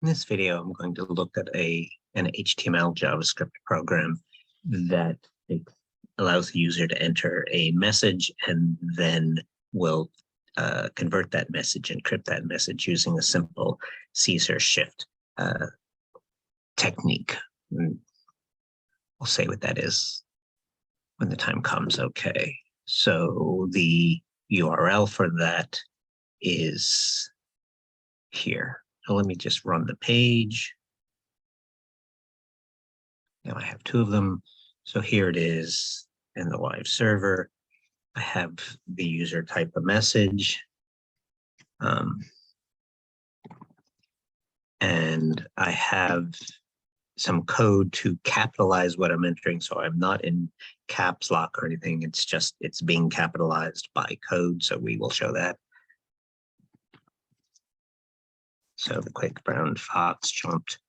In this video, I'm going to look at an HTML JavaScript program that allows the user to enter a message and then will convert that message, encrypt that message using a simple Caesar shift technique. And we'll say what that is when the time comes. Okay, so the URL for that is here. So let me just run the page. Now I have two of them. So here it is in the live server. I have the user type a message. And I have some code to capitalize what I'm entering. So I'm not in caps lock or anything. It's being capitalized by code. So we will show that. So the quick brown fox jumped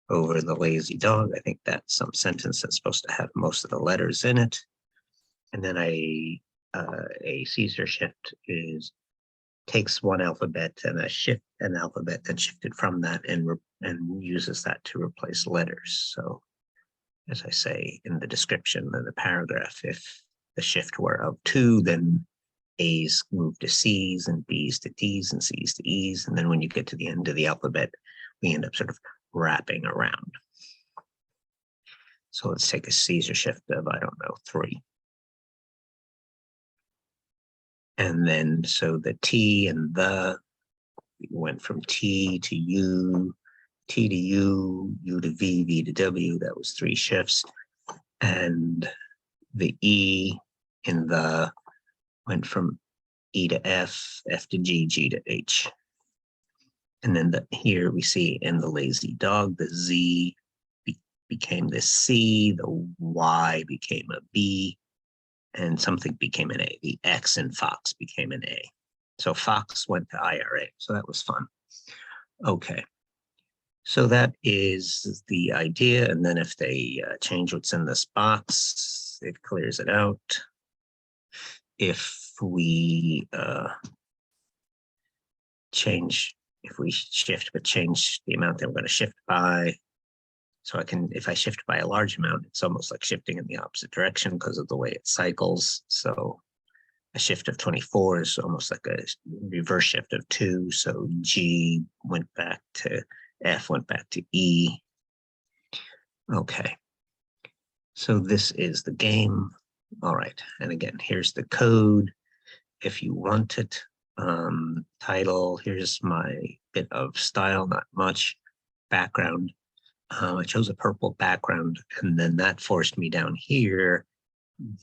over the lazy dog. I think that's some sentence that's supposed to have most of the letters in it. And then a Caesar shift takes one alphabet and an alphabet that's shifted from that and uses that to replace letters. So as I say in the description of the paragraph, if the shift were of 2, then A's move to C's and B's to D's and C's to E's. And then when you get to the end of the alphabet, we end up sort of wrapping around. So let's take a Caesar shift of, I don't know, 3. And then, so the T and the, we went from T to U, T to U, U to V, V to W, that was 3 shifts. And the E in the went from E to F, F to G, G to H. And then here we see in the lazy dog, the Z became the C, the Y became a B, and something became an A. The X in Fox became an A. So Fox went to IRA, so that was fun. Okay, so that is the idea. And then if they change what's in this box, it clears it out. If we if we shift but change the amount that we're going to shift by, so I can, if I shift by a large amount, it's almost like shifting in the opposite direction because of the way it cycles. So a shift of 24 is almost like a reverse shift of 2. So G went back to F, went back to E. Okay, so this is the game. All right, and again, here's the code. If you want it, title, here's my bit of style, not much. Background, I chose a purple background, and then that forced me down here.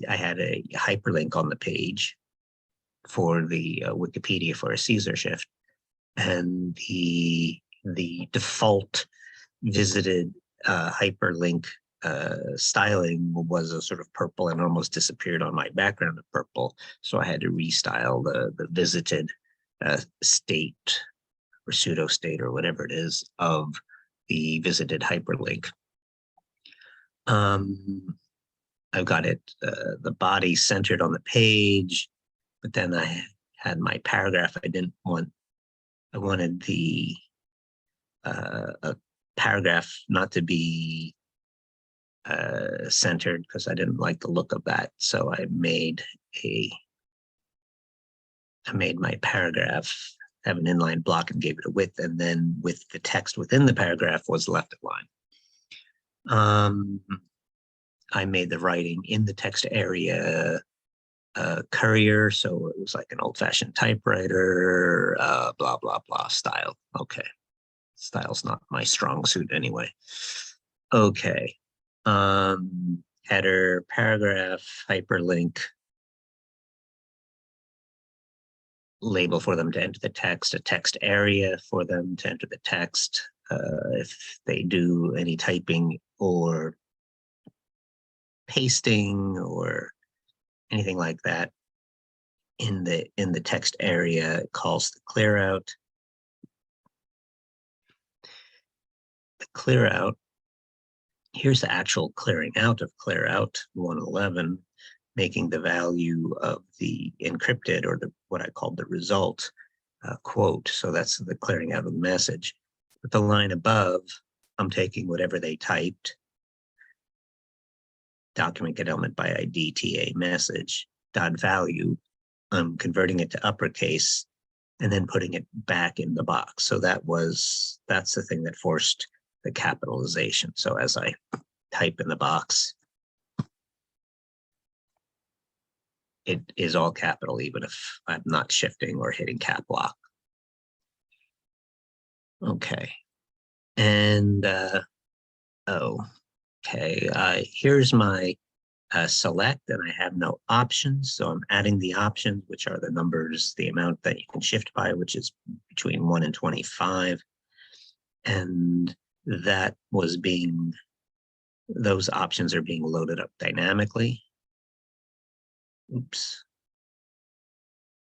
I had a hyperlink on the page for the Wikipedia for a Caesar shift, and the default visited hyperlink styling was a sort of purple and almost disappeared on my background of purple. So I had to restyle the visited state or pseudo state or whatever it is of the visited hyperlink. I've got it, the body centered on the page, but then I had my paragraph. I wanted the a paragraph not to be centered because I didn't like the look of that. So I made my paragraph have an inline block and gave it a width, and then with the text within the paragraph was left align. I made the writing in the text area courier, so it was like an old-fashioned typewriter, blah, blah, blah style. Okay, style's not my strong suit anyway. Okay. Header, paragraph, hyperlink, label for them to enter the text, a text area for them to enter the text. If they do any typing or pasting or anything like that in the text area, it calls the clear out. The clear out, here's the actual clearing out of clear out 111, making the value of the encrypted or what I called the result quote. So that's the clearing out of the message. But the line above, I'm taking whatever they typed, document get element by ID, TA message, dot value. I'm converting it to uppercase and then putting it back in the box. So that's the thing that forced the capitalization. So as I type in the box, it is all capital, even if I'm not shifting or hitting cap lock. Okay. And, here's my select, and I have no options. So I'm adding the options, which are the numbers, the amount that you can shift by, which is between 1 and 25. And that was those options are being loaded up dynamically. Oops.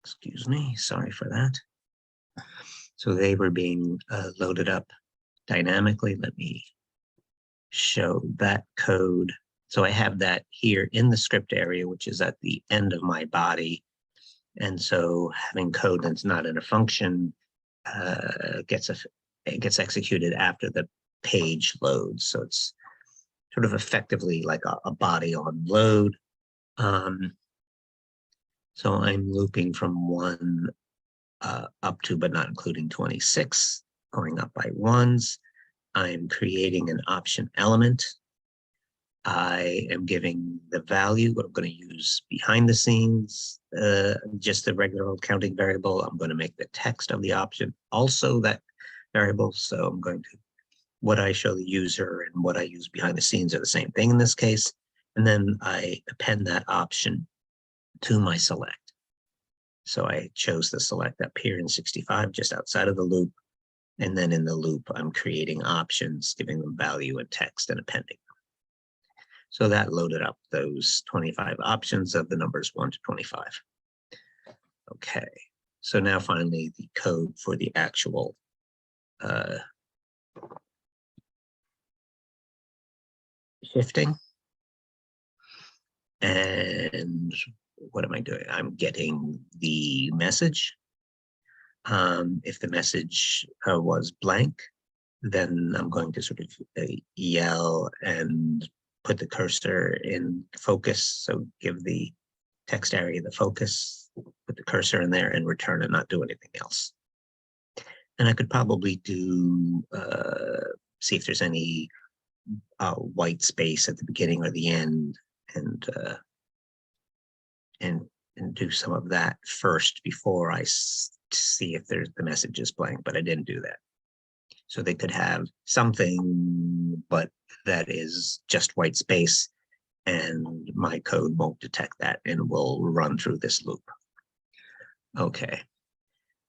Excuse me, sorry for that. So they were being loaded up dynamically. Let me show that code. So I have that here in the script area, which is at the end of my body. And so having code that's not in a function it gets executed after the page loads. So it's sort of effectively like a body on load. So I'm looping from 1 up to, but not including 26, going up by ones. I'm creating an option element. I am giving the value, what I'm going to use behind the scenes, just the regular old counting variable. I'm going to make the text of the option also that variable. So I'm going to, what I show the user and what I use behind the scenes are the same thing in this case. And then I append that option to my select. So I chose the select up here in 65, just outside of the loop. And then in the loop, I'm creating options, giving them value and text and appending them. So that loaded up those 25 options of the numbers 1 to 25. Okay, so now finally the code for the actual shifting. And what am I doing? I'm getting the message. If the message was blank, then I'm going to sort of yell and put the cursor in focus. So give the text area the focus, put the cursor in there and return and not do anything else. And I could probably do, see if there's any white space at the beginning or the end and do some of that first before I see if there's the message is blank, but I didn't do that. So they could have something, but that is just white space, and my code won't detect that and will run through this loop. Okay,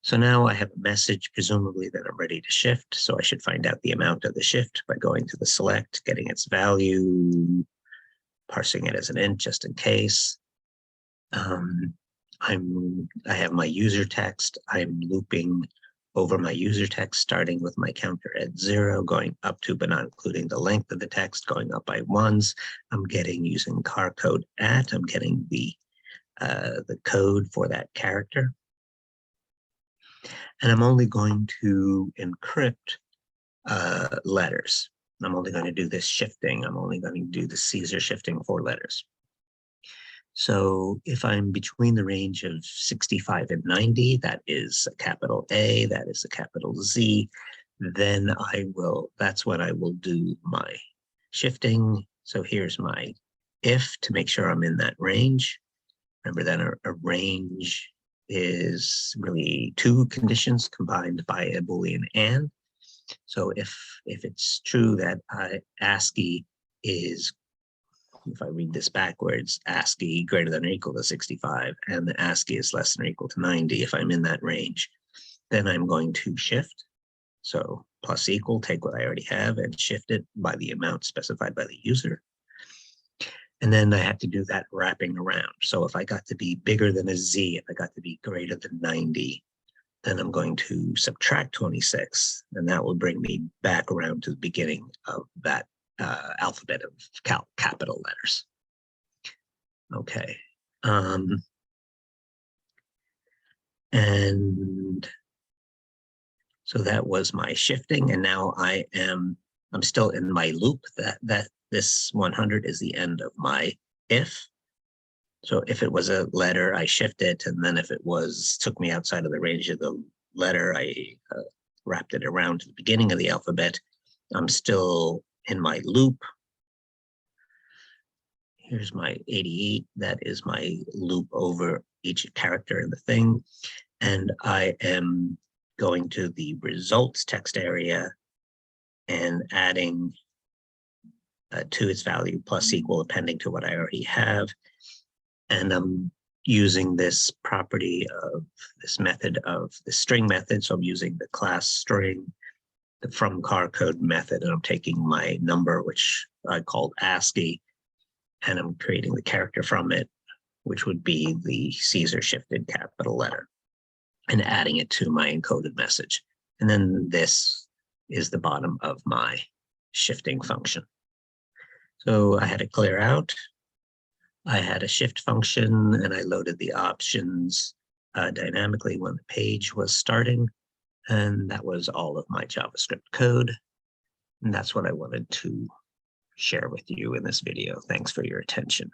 so now I have a message, presumably that I'm ready to shift. So I should find out the amount of the shift by going to the select, getting its value, parsing it as an int just in case. I have my user text. I'm looping over my user text, starting with my counter at 0, going up to, but not including the length of the text, going up by ones. I'm getting, using car code at, I'm getting the code for that character. And I'm only going to encrypt letters. I'm only going to do this shifting. I'm only going to do the Caesar shifting for letters. So if I'm between the range of 65 and 90, that is a capital A, that is a capital Z, then that's when I will do my shifting. So here's my if to make sure I'm in that range. Remember that a range is really 2 conditions combined by a Boolean and. So if it's true that ASCII is, if I read this backwards, ASCII greater than or equal to 65, and the ASCII is less than or equal to 90, if I'm in that range, then I'm going to shift. So plus equal, take what I already have and shift it by the amount specified by the user. And then I have to do that wrapping around. So if I got to be bigger than a Z, if I got to be greater than 90, then I'm going to subtract 26, and that will bring me back around to the beginning of that alphabet of capital letters. Okay. And So that was my shifting, and now I'm still in my loop that this 100 is the end of my if. So if it was a letter, I shift it, and then if it took me outside of the range of the letter, I wrapped it around to the beginning of the alphabet. I'm still in my loop. Here's my 88. That is my loop over each character in the thing. And I am going to the results text area and adding to its value plus equal, appending to what I already have. And I'm using this property of this method of the string method. So I'm using the class string, the from car code method, and I'm taking my number, which I called ASCII, and I'm creating the character from it, which would be the Caesar shifted capital letter, and adding it to my encoded message. And then this is the bottom of my shifting function. So I had to clear out. I had a shift function, and I loaded the options dynamically when the page was starting. And that was all of my JavaScript code. And that's what I wanted to share with you in this video. Thanks for your attention.